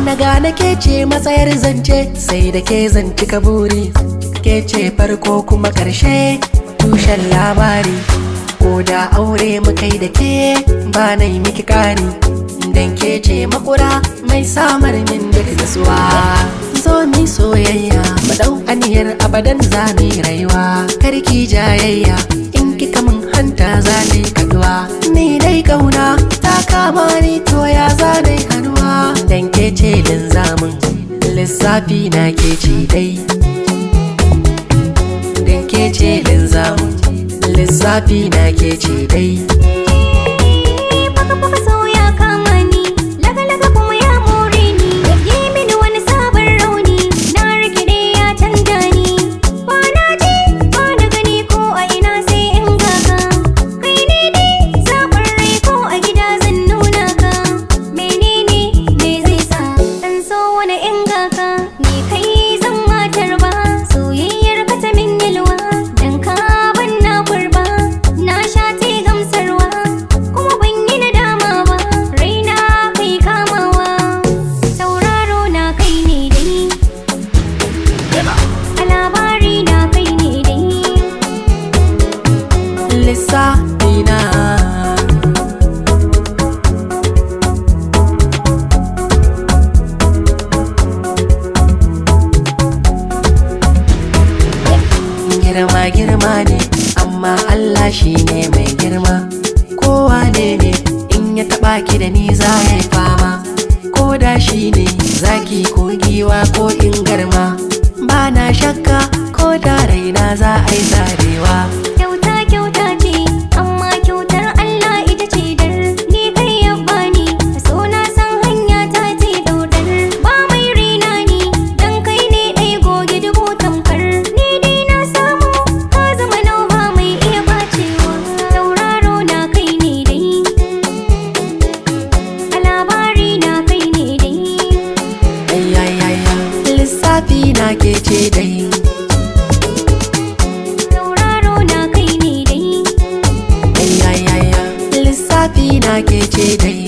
Na gane ke ce matsayar zance, sai da ke zanci kaburi. Ke ce farko kuma ƙarshe, tushen labari. Ko da aure mukai da ke, ba na yi miki ƙari. Dan ke ce makura mai samar min duk nasuwa. Zo mi soyayya, mu ɗau aniyar abadan za mu yi rayuwa. Karki jayayya, in kika min hanta za ni kaduwa. Ni dai ƙauna ta kama ni to ya za ni hannuwa. Dan ke ce linzamin lissafi na ke ce dai. Dan ke ce linzamin lissafi na ke ce dai. Lissafina girma ne, amma Allah shi ne mai girma. Kowa ne in ya taɓa ki da ni za ya yi fama. Ko da shi ne zaki ko giwa ko in garma, ba na shakka ko da raina za a yi zarewa. Lissafi na ke ce dai. Sauraro na kai ne dai. Lissafi na ke ce dai.